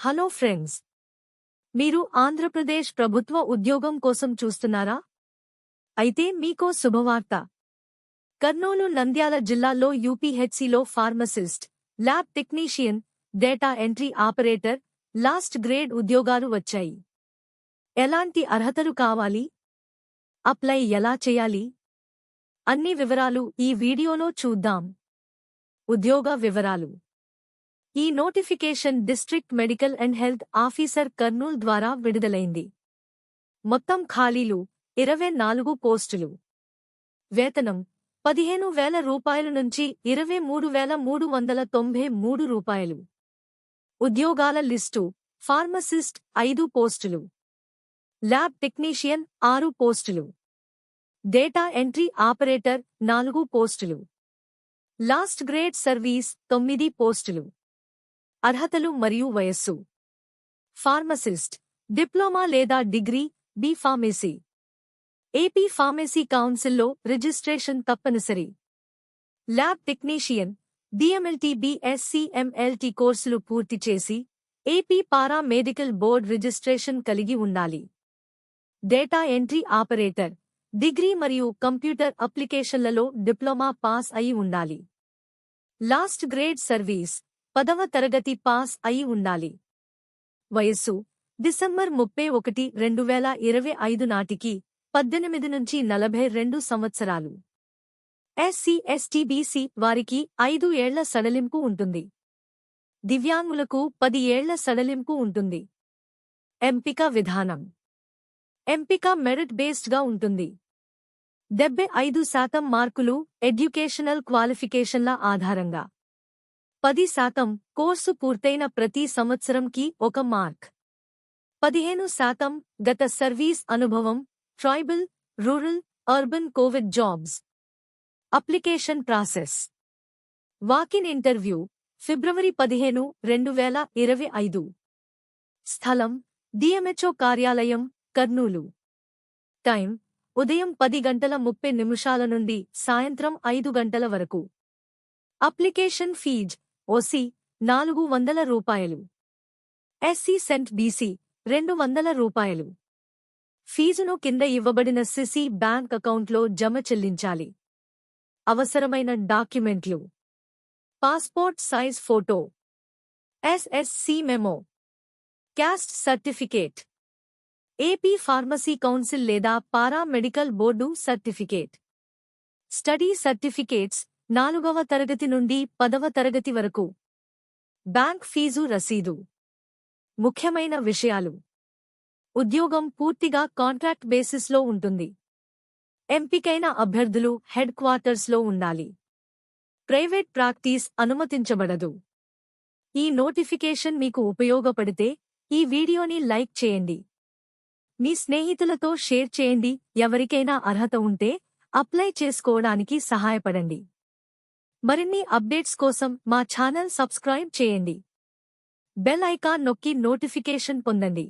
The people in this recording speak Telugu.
హలో ఫ్రెండ్స్, మీరు ఆంధ్రప్రదేశ్ ప్రభుత్వ ఉద్యోగం కోసం చూస్తున్నారా? అయితే మీకో శుభవార్త. కర్నూలు, నంద్యాల జిల్లాల్లో యూపీహెచ్సీలో pharmacist, lab technician, data entry operator, last grade ఉద్యోగాలు వచ్చాయి. ఎలాంటి అర్హతలు కావాలి? అప్లై ఎలా చేయాలి? అన్ని వివరాలు ఈ వీడియోలో చూద్దాం. ఉద్యోగ వివరాలు. ఈ notification district medical and health officer Kurnool ద్వారా విడుదలైంది. మొత్తం ఖాళీలు 24 పోస్టులు. వేతనం 15,000 రూపాయల నుంచి 23,393 రూపాయలు. ఉద్యోగాల లిస్టు: ఫార్మసిస్ట్ 5 పోస్టులు, ల్యాబ్ టెక్నీషియన్ 6 పోస్టులు, డేటా ఎంట్రీ ఆపరేటర్ 4 పోస్టులు, లాస్ట్ గ్రేడ్ సర్వీస్ 9 పోస్టులు. అర్హతలు మరియు వయస్సు: ఫార్మసిస్ట్ డిప్లొమా లేదా degree, B pharmacy. AP pharmacy కౌన్సిల్లో రిజిస్ట్రేషన్ తప్పనిసరి. ల్యాబ్ టెక్నీషియన్ డిఎంఎల్టీ, బిఎస్సీ-ఎంఎల్టీ కోర్సులు పూర్తి చేసి AP para medical board registration కలిగి ఉండాలి. డేటా ఎంట్రీ ఆపరేటర్ డిగ్రీ మరియు కంప్యూటర్ అప్లికేషన్లలో డిప్లొమా పాస్ అయి ఉండాలి. లాస్ట్ గ్రేడ్ సర్వీస్ 10వ తరగతి పాస్ అయి ఉండాలి. వయస్సు: డిసెంబర్ 31, 2025 నాటికి 18 నుంచి 42 సంవత్సరాలు. ఎస్సీ, ఎస్టీ, బీసీ వారికి 5 ఏళ్ల సడలింపు ఉంటుంది. దివ్యాంగులకు 10 ఏళ్ల సడలింపు ఉంటుంది. ఎంపిక విధానం: ఎంపిక మెరిట్ బేస్డ్గా ఉంటుంది. 75% మార్కులు ఎడ్యుకేషనల్ క్వాలిఫికేషన్ల ఆధారంగా. 10% కోర్సు పూర్తయిన ప్రతి సంవత్సరంకి 1 మార్క్. 15% గత సర్వీస్ అనుభవం, tribal, rural, urban COVID jobs. Application process: walk in interview February 15, 2025. స్థలం: డిఎంహెచ్ఓ కార్యాలయం, కర్నూలు. టైం: ఉదయం 10:30 నుండి సాయంత్రం 5 గంటల వరకు. అప్లికేషన్ ఫీజ్: ఓసీ 400 రూపాయలు, ఎస్సీ సెంట్ బీసీ 200 రూపాయలు. ఫీజును కింద ఇవ్వబడిన సిసి బ్యాంక్ అకౌంట్లో జమ చెల్లించాలి. అవసరమైన డాక్యుమెంట్లు: passport size photo, SSC memo, caste certificate, AP pharmacy council లేదా para medical board certificate. Study certificates 4వ తరగతి నుండి 10వ తరగతి వరకు. బ్యాంక్ ఫీజు రసీదు. ముఖ్యమైన విషయాలు: ఉద్యోగం పూర్తిగా కాంట్రాక్ట్ బేసిస్లో ఉంటుంది. ఎంపికైన అభ్యర్థులు హెడ్ క్వార్టర్స్లో ఉండాలి. ప్రైవేట్ ప్రాక్టీస్ అనుమతించబడదు. ఈ నోటిఫికేషన్ మీకు ఉపయోగపడితే ఈ వీడియోని లైక్ చేయండి. మీ స్నేహితులతో షేర్ చేయండి. ఎవరికైనా అర్హత ఉంటే అప్లై చేసుకోవడానికి సహాయపడండి. మరిన్ని అప్డేట్స్ కోసం మా ఛానల్ సబ్స్క్రైబ్ చేయండి. బెల్ ఐకాన్ నొక్కి నోటిఫికేషన్ పొందండి.